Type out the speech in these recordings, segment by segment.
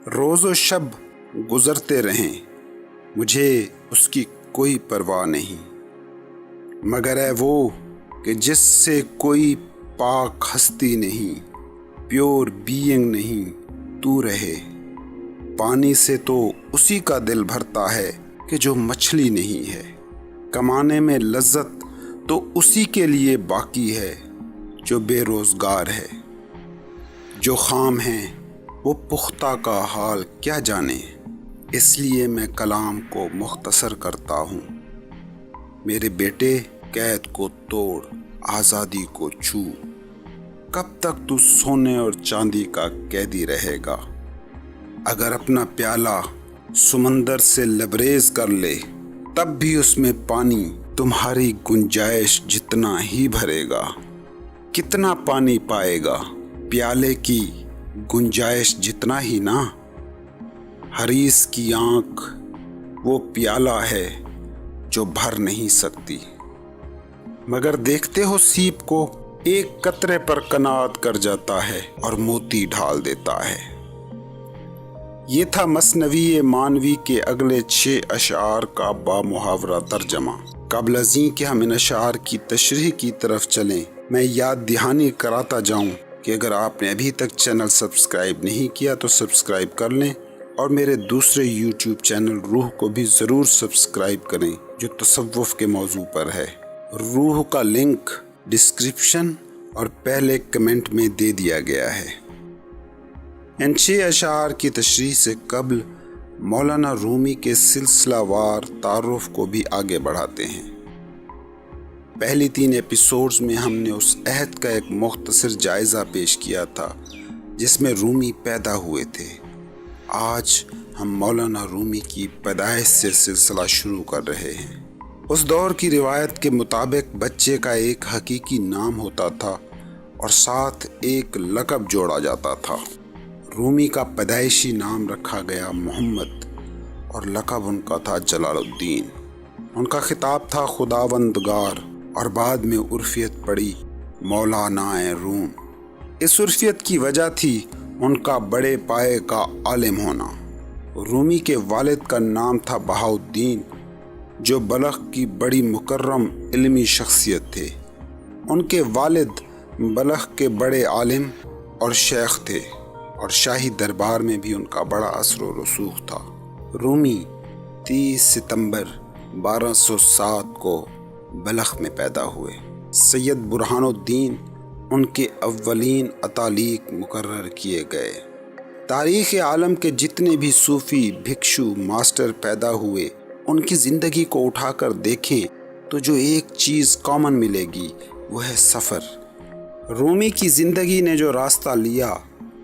روز و شب گزرتے رہیں مجھے اس کی کوئی پرواہ نہیں، مگر اے وہ کہ جس سے کوئی پاک ہستی نہیں، پیور بینگ نہیں تو رہے۔ پانی سے تو اسی کا دل بھرتا ہے کہ جو مچھلی نہیں ہے، کمانے میں لذت تو اسی کے لیے باقی ہے جو بے روزگار ہے۔ جو خام ہیں وہ پختہ کا حال کیا جانے، اس لیے میں کلام کو مختصر کرتا ہوں۔ میرے بیٹے قید کو توڑ، آزادی کو چھو، کب تک تو سونے اور چاندی کا قیدی رہے گا؟ اگر اپنا پیالہ سمندر سے لبریز کر لے تب بھی اس میں پانی تمہاری گنجائش جتنا ہی بھرے گا۔ کتنا پانی پائے گا؟ پیالے کی گنجائش جتنا ہی نا۔ حریص کی آنکھ وہ پیالہ ہے جو بھر نہیں سکتی، مگر دیکھتے ہو سیپ کو ایک قطرے پر قناعت کر جاتا ہے اور موتی ڈھال دیتا ہے۔ یہ تھا مثنوی مانوی کے اگلے 6 اشعار کا بامحاورہ ترجمہ۔ قبل ازیں کہ ہم ان اشعار کی تشریح کی طرف چلیں، میں یاد دہانی کراتا جاؤں کہ اگر آپ نے ابھی تک چینل سبسکرائب نہیں کیا تو سبسکرائب کر لیں، اور میرے دوسرے یوٹیوب چینل روح کو بھی ضرور سبسکرائب کریں جو تصوف کے موضوع پر ہے۔ روح کا لنک ڈسکرپشن اور پہلے کمنٹ میں دے دیا گیا ہے۔ ان 6 اشعار کی تشریح سے قبل مولانا رومی کے سلسلہ وار تعارف کو بھی آگے بڑھاتے ہیں۔ پہلی 3 ایپیسوڈز میں ہم نے اس عہد کا ایک مختصر جائزہ پیش کیا تھا جس میں رومی پیدا ہوئے تھے۔ آج ہم مولانا رومی کی پیدائش سے سلسلہ شروع کر رہے ہیں۔ اس دور کی روایت کے مطابق بچے کا ایک حقیقی نام ہوتا تھا اور ساتھ ایک لقب جوڑا جاتا تھا۔ رومی کا پیدائشی نام رکھا گیا محمد اور لقب ان کا تھا جلال الدین۔ ان کا خطاب تھا خداوندگار، اور بعد میں عرفیت پڑی مولانا روم۔ اس عرفیت کی وجہ تھی ان کا بڑے پائے کا عالم ہونا۔ رومی کے والد کا نام تھا بہاؤالدین، جو بلخ کی بڑی مکرم علمی شخصیت تھے۔ ان کے والد بلخ کے بڑے عالم اور شیخ تھے، اور شاہی دربار میں بھی ان کا بڑا اثر و رسوخ تھا۔ رومی 30 ستمبر 1207 کو بلخ میں پیدا ہوئے۔ سید برہان الدین ان کے اولین اتالیق مقرر کیے گئے۔ تاریخ عالم کے جتنے بھی صوفی، بھکشو، ماسٹر پیدا ہوئے، ان کی زندگی کو اٹھا کر دیکھیں تو جو ایک چیز کامن ملے گی وہ ہے سفر۔ رومی کی زندگی نے جو راستہ لیا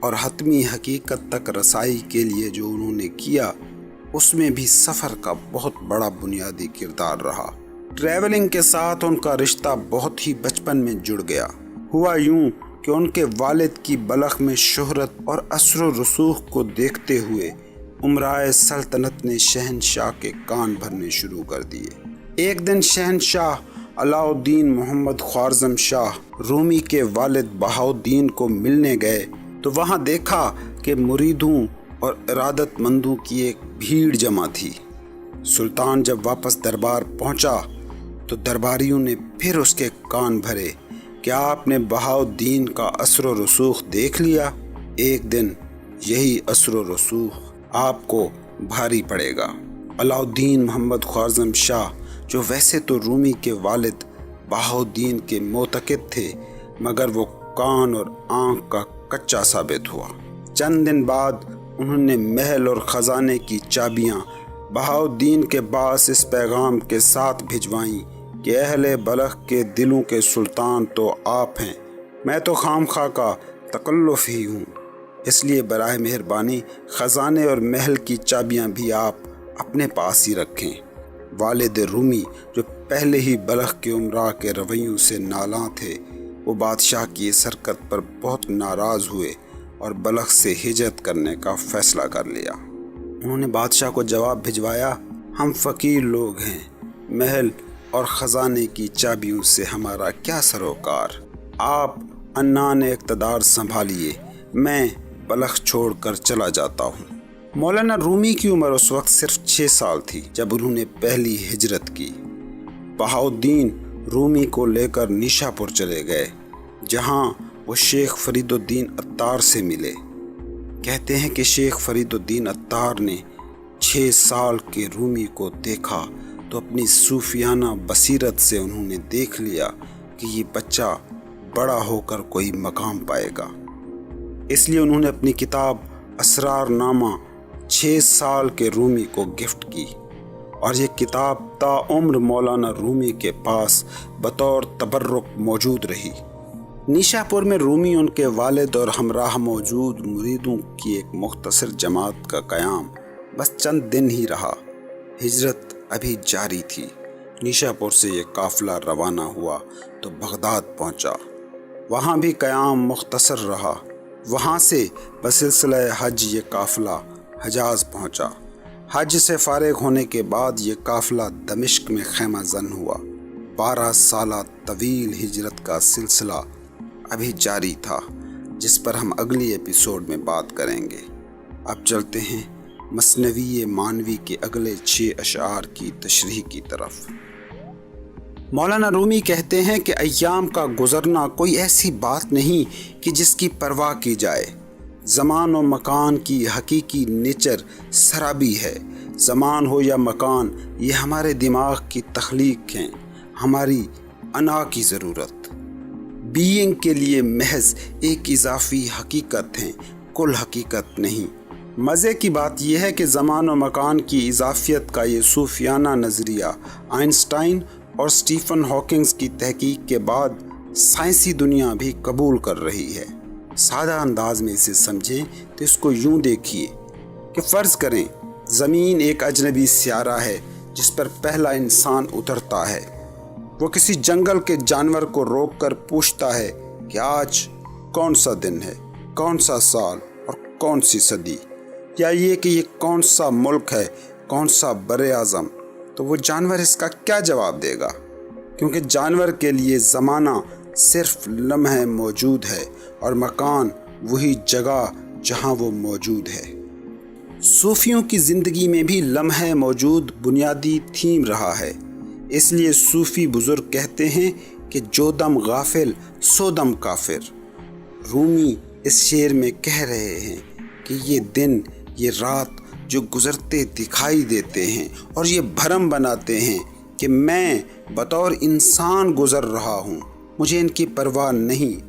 اور حتمی حقیقت تک رسائی کے لیے جو انہوں نے کیا، اس میں بھی سفر کا بہت بڑا بنیادی کردار رہا۔ ٹریولنگ کے ساتھ ان کا رشتہ بہت ہی بچپن میں جڑ گیا۔ ہوا یوں کہ ان کے والد کی بلخ میں شہرت اور اثر و رسوخ کو دیکھتے ہوئے امرائے سلطنت نے شہنشاہ کے کان بھرنے شروع کر دیے۔ ایک دن شہنشاہ علاء الدین محمد خوارزم شاہ رومی کے والد بہاؤالدین کو ملنے گئے تو وہاں دیکھا کہ مریدوں اور ارادت مندوں کی ایک بھیڑ جمع تھی۔ سلطان جب واپس دربار پہنچا تو درباریوں نے پھر اس کے کان بھرے، کیا آپ نے بہاؤالدین کا اثر و رسوخ دیکھ لیا؟ ایک دن یہی اثر و رسوخ آپ کو بھاری پڑے گا۔ علاء الدین محمد خوارزم شاہ، جو ویسے تو رومی کے والد بہاؤالدین کے معتقد تھے، مگر وہ کان اور آنکھ کا کچا ثابت ہوا۔ چند دن بعد انہوں نے محل اور خزانے کی چابیاں بہاؤالدین کے پاس اس پیغام کے ساتھ بھجوائیں کہ اہل بلخ کے دلوں کے سلطان تو آپ ہیں، میں تو خام خواہ کا تکلف ہی ہوں، اس لیے برائے مہربانی خزانے اور محل کی چابیاں بھی آپ اپنے پاس ہی رکھیں۔ والد رومی، جو پہلے ہی بلخ کے امراء کے رویوں سے نالاں تھے، وہ بادشاہ کی اس حرکت پر بہت ناراض ہوئے اور بلخ سے ہجرت کرنے کا فیصلہ کر لیا۔ انہوں نے بادشاہ کو جواب بھجوایا، ہم فقیر لوگ ہیں، محل اور خزانے کی چابیوں سے ہمارا کیا سروکار، آپ عنان اقتدار سنبھالیے، میں بلخ چھوڑ کر چلا جاتا ہوں۔ مولانا رومی کی عمر اس وقت صرف 6 سال تھی جب انہوں نے پہلی ہجرت کی۔ بہاؤالدین رومی کو لے کر نیشا پور چلے گئے، جہاں وہ شیخ فرید الدین عطار سے ملے۔ کہتے ہیں کہ شیخ فرید الدین عطار نے 6 سال کے رومی کو دیکھا تو اپنی صوفیانہ بصیرت سے انہوں نے دیکھ لیا کہ یہ بچہ بڑا ہو کر کوئی مقام پائے گا۔ اس لیے انہوں نے اپنی کتاب اسرار نامہ 6 سال کے رومی کو گفٹ کی، اور یہ کتاب تا عمر مولانا رومی کے پاس بطور تبرک موجود رہی۔ نیشا پور میں رومی، ان کے والد اور ہمراہ موجود مریدوں کی ایک مختصر جماعت کا قیام بس چند دن ہی رہا۔ ہجرت ابھی جاری تھی۔ نیشا پور سے یہ قافلہ روانہ ہوا تو بغداد پہنچا۔ وہاں بھی قیام مختصر رہا۔ وہاں سے بسلسلہ حج یہ قافلہ حجاز پہنچا۔ حج سے فارغ ہونے کے بعد یہ قافلہ دمشق میں خیمہ زن ہوا۔ 12 سالہ طویل ہجرت کا سلسلہ ابھی جاری تھا، جس پر ہم اگلی ایپیسوڈ میں بات کریں گے۔ اب چلتے ہیں مثنوی مانوی کے اگلے 6 اشعار کی تشریح کی طرف۔ مولانا رومی کہتے ہیں کہ ایام کا گزرنا کوئی ایسی بات نہیں کہ جس کی پرواہ کی جائے۔ زمان و مکان کی حقیقی نیچر سرابی ہے۔ زمان ہو یا مکان، یہ ہمارے دماغ کی تخلیق ہیں، ہماری انا کی ضرورت۔ بینگ کے لیے محض ایک اضافی حقیقت ہیں، کل حقیقت نہیں۔ مزے کی بات یہ ہے کہ زمان و مکان کی اضافیت کا یہ صوفیانہ نظریہ آئنسٹائن اور اسٹیفن ہاکنگز کی تحقیق کے بعد سائنسی دنیا بھی قبول کر رہی ہے۔ سادہ انداز میں اسے سمجھیں تو اس کو یوں دیکھیے کہ فرض کریں زمین ایک اجنبی سیارہ ہے جس پر پہلا انسان اترتا ہے۔ وہ کسی جنگل کے جانور کو روک کر پوچھتا ہے کہ آج کون سا دن ہے، کون سا سال اور کون سی صدی، یا یہ کہ یہ کون سا ملک ہے، کون سا بر اعظم، تو وہ جانور اس کا کیا جواب دے گا؟ کیونکہ جانور کے لیے زمانہ صرف لمحہ موجود ہے اور مکان وہی جگہ جہاں وہ موجود ہے۔ صوفیوں کی زندگی میں بھی لمحہ موجود بنیادی تھیم رہا ہے۔ اس لیے صوفی بزرگ کہتے ہیں کہ جو دم غافل سو دم کافر۔ رومی اس شعر میں کہہ رہے ہیں کہ یہ دن، یہ رات جو گزرتے دکھائی دیتے ہیں اور یہ بھرم بناتے ہیں کہ میں بطور انسان گزر رہا ہوں، مجھے ان کی پرواہ نہیں،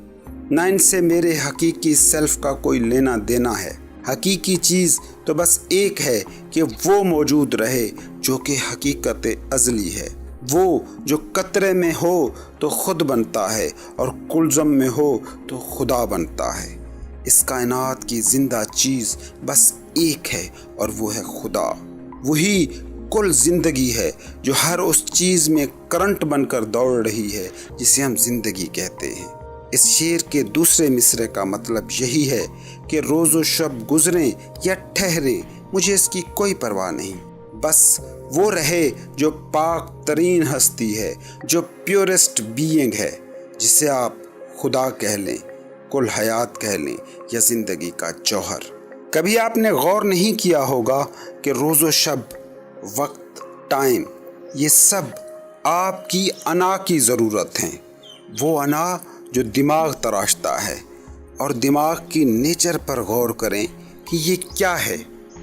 نہ ان سے میرے حقیقی سیلف کا کوئی لینا دینا ہے۔ حقیقی چیز تو بس ایک ہے کہ وہ موجود رہے جو کہ حقیقت ازلی ہے۔ وہ جو قطرے میں ہو تو خود بنتا ہے اور کلزم میں ہو تو خدا بنتا ہے۔ اس کائنات کی زندہ چیز بس ایک ہے اور وہ ہے خدا۔ وہی کل زندگی ہے جو ہر اس چیز میں کرنٹ بن کر دوڑ رہی ہے جسے ہم زندگی کہتے ہیں۔ اس شعر کے دوسرے مصرعے کا مطلب یہی ہے کہ روز و شب گزریں یا ٹھہریں، مجھے اس کی کوئی پرواہ نہیں، بس وہ رہے جو پاک ترین ہستی ہے، جو پیورسٹ بینگ ہے، جسے آپ خدا کہہ لیں، کل حیات کہہ لیں یا زندگی کا جوہر۔ کبھی آپ نے غور نہیں کیا ہوگا کہ روز و شب، وقت، ٹائم، یہ سب آپ کی انا کی ضرورت ہیں۔ وہ انا جو دماغ تراشتا ہے، اور دماغ کی نیچر پر غور کریں کہ یہ کیا ہے۔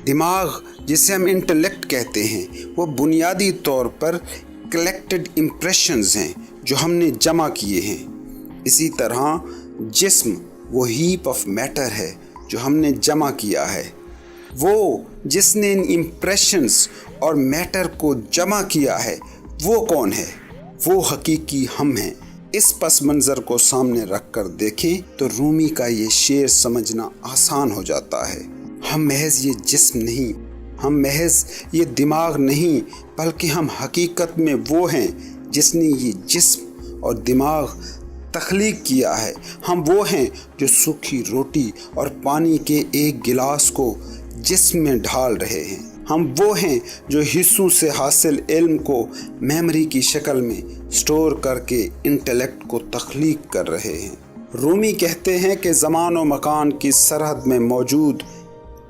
دماغ جسے ہم انٹلیکٹ کہتے ہیں، وہ بنیادی طور پر کلیکٹڈ امپریشنز ہیں جو ہم نے جمع کیے ہیں۔ اسی طرح جسم وہ ہیپ آف میٹر ہے جو ہم نے جمع کیا ہے۔ وہ جس نے ان امپریشنز اور میٹر کو جمع کیا ہے، وہ کون ہے؟ وہ حقیقی ہم ہیں۔ اس پس منظر کو سامنے رکھ کر دیکھیں تو رومی کا یہ شعر سمجھنا آسان ہو جاتا ہے۔ ہم محض یہ جسم نہیں، ہم محض یہ دماغ نہیں، بلکہ ہم حقیقت میں وہ ہیں جس نے یہ جسم اور دماغ تخلیق کیا ہے۔ ہم وہ ہیں جو سوکھی روٹی اور پانی کے ایک گلاس کو جسم میں ڈھال رہے ہیں۔ ہم وہ ہیں جو حصوں سے حاصل علم کو میموری کی شکل میں سٹور کر کے انٹلیکٹ کو تخلیق کر رہے ہیں۔ رومی کہتے ہیں کہ زمان و مکان کی سرحد میں موجود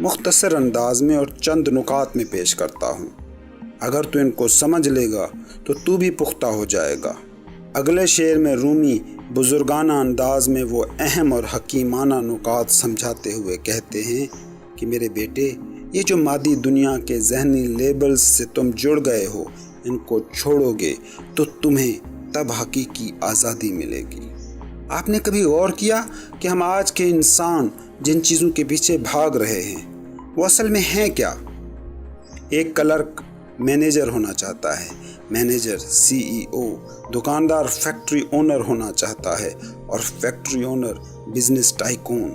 مختصر انداز میں اور چند نکات میں پیش کرتا ہوں۔ اگر تو ان کو سمجھ لے گا تو تو بھی پختہ ہو جائے گا۔ اگلے شعر میں رومی بزرگانہ انداز میں وہ اہم اور حکیمانہ نکات سمجھاتے ہوئے کہتے ہیں کہ میرے بیٹے، یہ جو مادی دنیا کے ذہنی لیبلز سے تم جڑ گئے ہو، ان کو چھوڑو گے تو تمہیں تب حقیقی آزادی ملے گی۔ آپ نے کبھی غور کیا کہ ہم آج کے انسان جن چیزوں کے پیچھے بھاگ رہے ہیں وہ اصل میں ہیں کیا؟ ایک کلرک مینیجر ہونا چاہتا ہے، مینیجر CEO، دکاندار فیکٹری اونر ہونا چاہتا ہے، اور فیکٹری اونر بزنس ٹائکون۔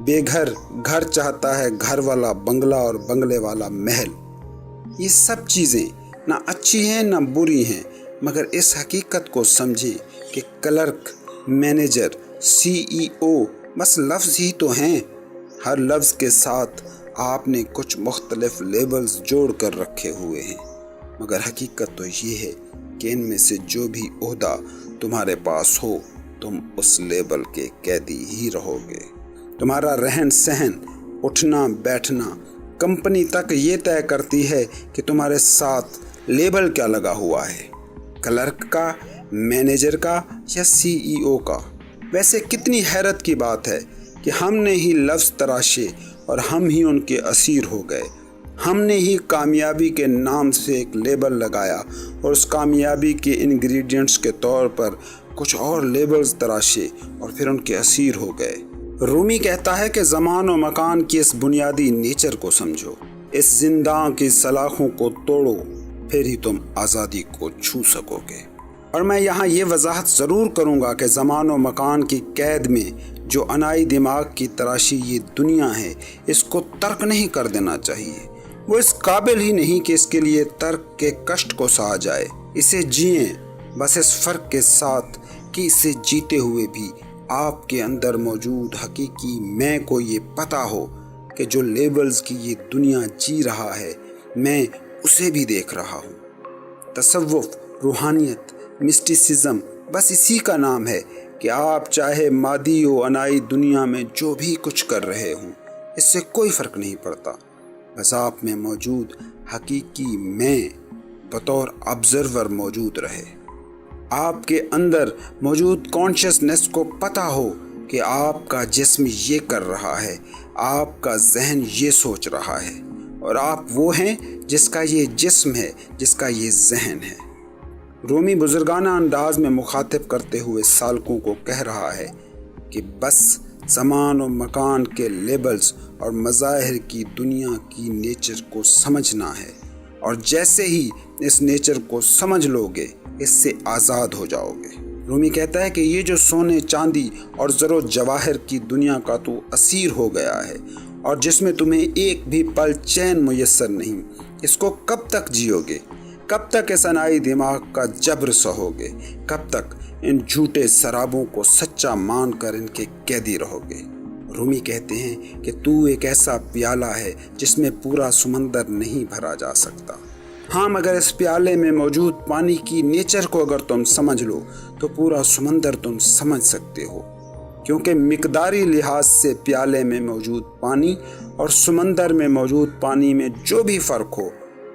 بے گھر چاہتا ہے، گھر والا بنگلہ اور بنگلے والا محل۔ یہ سب چیزیں نہ اچھی ہیں نہ بری ہیں، مگر اس حقیقت کو سمجھیں کہ کلرک، مینیجر، CEO بس لفظ ہی تو ہیں۔ ہر لفظ کے ساتھ آپ نے کچھ مختلف لیبلز جوڑ کر رکھے ہوئے ہیں، مگر حقیقت تو یہ ہے کہ ان میں سے جو بھی عہدہ تمہارے پاس ہو، تم اس لیبل کے قیدی ہی رہو گے۔ تمہارا رہن سہن، اٹھنا بیٹھنا، کمپنی تک یہ طے کرتی ہے کہ تمہارے ساتھ لیبل کیا لگا ہوا ہے، کلرک کا، مینیجر کا یا CEO کا۔ ویسے کتنی حیرت کی بات ہے کہ ہم نے ہی لفظ تراشے اور ہم ہی ان کے اسیر ہو گئے۔ ہم نے ہی کامیابی کے نام سے ایک لیبل لگایا اور اس کامیابی کے انگریڈینٹس کے طور پر کچھ اور لیبلز تراشے اور پھر ان کے اسیر ہو گئے۔ رومی کہتا ہے کہ زمان و مکان کی اس بنیادی نیچر کو سمجھو، اس زنداں کی سلاخوں کو توڑو، پھر ہی تم آزادی کو چھو سکو گے۔ اور میں یہاں یہ وضاحت ضرور کروں گا کہ زمان و مکان کی قید میں جو انائی دماغ کی تراشی یہ دنیا ہے، اس کو ترک نہیں کر دینا چاہیے۔ وہ اس قابل ہی نہیں کہ اس کے لیے ترک کے کشٹ کو سہا جائے۔ اسے جئیں، بس اس فرق کے ساتھ کہ اسے جیتے ہوئے بھی آپ کے اندر موجود حقیقی میں کو یہ پتہ ہو کہ جو لیبلز کی یہ دنیا جی رہا ہے، میں اسے بھی دیکھ رہا ہوں۔ تصوف، روحانیت، مسٹیسزم بس اسی کا نام ہے کہ آپ چاہے مادی و انائی دنیا میں جو بھی کچھ کر رہے ہوں، اس سے کوئی فرق نہیں پڑتا، بس آپ میں موجود حقیقی میں بطور آبزرور موجود رہے۔ آپ کے اندر موجود کانشسنس کو پتہ ہو کہ آپ کا جسم یہ کر رہا ہے، آپ کا ذہن یہ سوچ رہا ہے، اور آپ وہ ہیں جس کا یہ جسم ہے، جس کا یہ ذہن ہے۔ رومی بزرگانہ انداز میں مخاطب کرتے ہوئے سالکوں کو کہہ رہا ہے کہ بس زمان و مکان کے لیبلز اور مظاہر کی دنیا کی نیچر کو سمجھنا ہے، اور جیسے ہی اس نیچر کو سمجھ لو گے، اس سے آزاد ہو جاؤ گے۔ رومی کہتا ہے کہ یہ جو سونے چاندی اور زر و جواہر کی دنیا کا تو اسیر ہو گیا ہے، اور جس میں تمہیں ایک بھی پل چین میسر نہیں، اس کو کب تک جیو گے؟ کب تک اس انائی دماغ کا جبر سہو گے؟ کب تک ان جھوٹے سرابوں کو سچا مان کر ان کے قیدی رہو گے؟ رومی کہتے ہیں کہ تو ایک ایسا پیالہ ہے جس میں پورا سمندر نہیں بھرا جا سکتا۔ ہاں، مگر اس پیالے میں موجود پانی کی نیچر کو اگر تم سمجھ لو تو پورا سمندر تم سمجھ سکتے ہو، کیونکہ مقداری لحاظ سے پیالے میں موجود پانی اور سمندر میں موجود پانی میں جو بھی فرق ہو،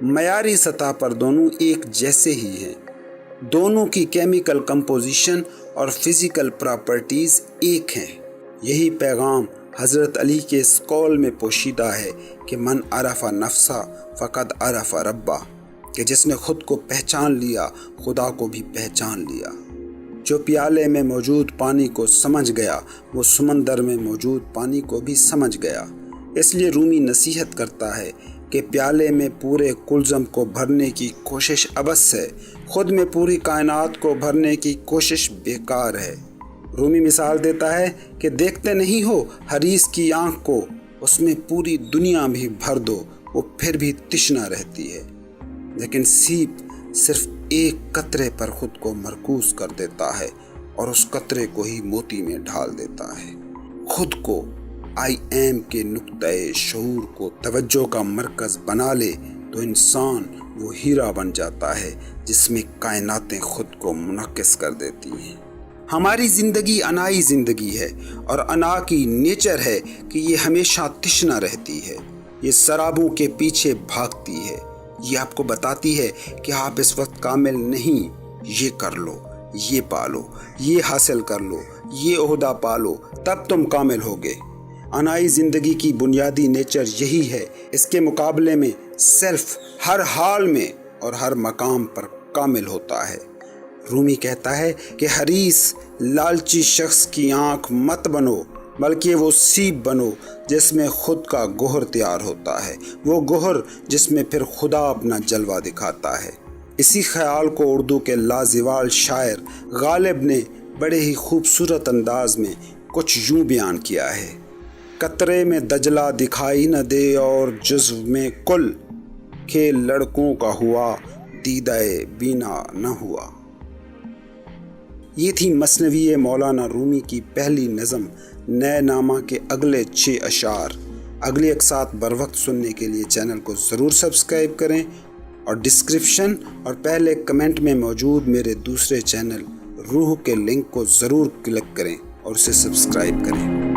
معیاری سطح پر دونوں ایک جیسے ہی ہیں۔ دونوں کی کیمیکل کمپوزیشن اور فزیکل پراپرٹیز ایک ہیں۔ یہی پیغام حضرت علی کے اس قول میں پوشیدہ ہے کہ من عرف نفسہ فقد عرف ربہ، کہ جس نے خود کو پہچان لیا، خدا کو بھی پہچان لیا۔ جو پیالے میں موجود پانی کو سمجھ گیا، وہ سمندر میں موجود پانی کو بھی سمجھ گیا۔ اس لیے رومی نصیحت کرتا ہے کہ پیالے میں پورے کلزم کو بھرنے کی کوشش عبث ہے، خود میں پوری کائنات کو بھرنے کی کوشش بیکار ہے۔ رومی مثال دیتا ہے کہ دیکھتے نہیں ہو حریص کی آنکھ کو، اس میں پوری دنیا بھی بھر دو، وہ پھر بھی تشنا رہتی ہے، لیکن سیپ صرف ایک قطرے پر خود کو مرکوز کر دیتا ہے اور اس قطرے کو ہی موتی میں ڈھال دیتا ہے۔ خود کو آئی ایم کے نقطۂ شعور کو توجہ کا مرکز بنا لے تو انسان وہ ہیرا بن جاتا ہے جس میں کائناتیں خود کو منعکس کر دیتی ہیں۔ ہماری زندگی انائی زندگی ہے، اور انا کی نیچر ہے کہ یہ ہمیشہ تشنا رہتی ہے، یہ سرابوں کے پیچھے بھاگتی ہے، یہ آپ کو بتاتی ہے کہ آپ اس وقت کامل نہیں، یہ کر لو، یہ پالو، یہ حاصل کر لو، یہ عہدہ پالو، تب تم کامل ہوگے۔ انائی زندگی کی بنیادی نیچر یہی ہے، اس کے مقابلے میں سیلف ہر حال میں اور ہر مقام پر کامل ہوتا ہے۔ رومی کہتا ہے کہ حریص لالچی شخص کی آنکھ مت بنو، بلکہ وہ سیب بنو جس میں خود کا گوہر تیار ہوتا ہے، وہ گوہر جس میں پھر خدا اپنا جلوہ دکھاتا ہے۔ اسی خیال کو اردو کے لازوال شاعر غالب نے بڑے ہی خوبصورت انداز میں کچھ یوں بیان کیا ہے: قطرے میں دجلہ دکھائی نہ دے اور جزو میں کل، کہ لڑکوں کا ہوا دیدہ بینا نہ ہوا۔ یہ تھی مثنوی مولانا رومی کی پہلی نظم نئے نامہ کے اگلے 6 اشعار۔ اگلی اقساط بر وقت سننے کے لیے چینل کو ضرور سبسکرائب کریں، اور ڈسکرپشن اور پہلے کمنٹ میں موجود میرے دوسرے چینل روح کے لنک کو ضرور کلک کریں اور اسے سبسکرائب کریں۔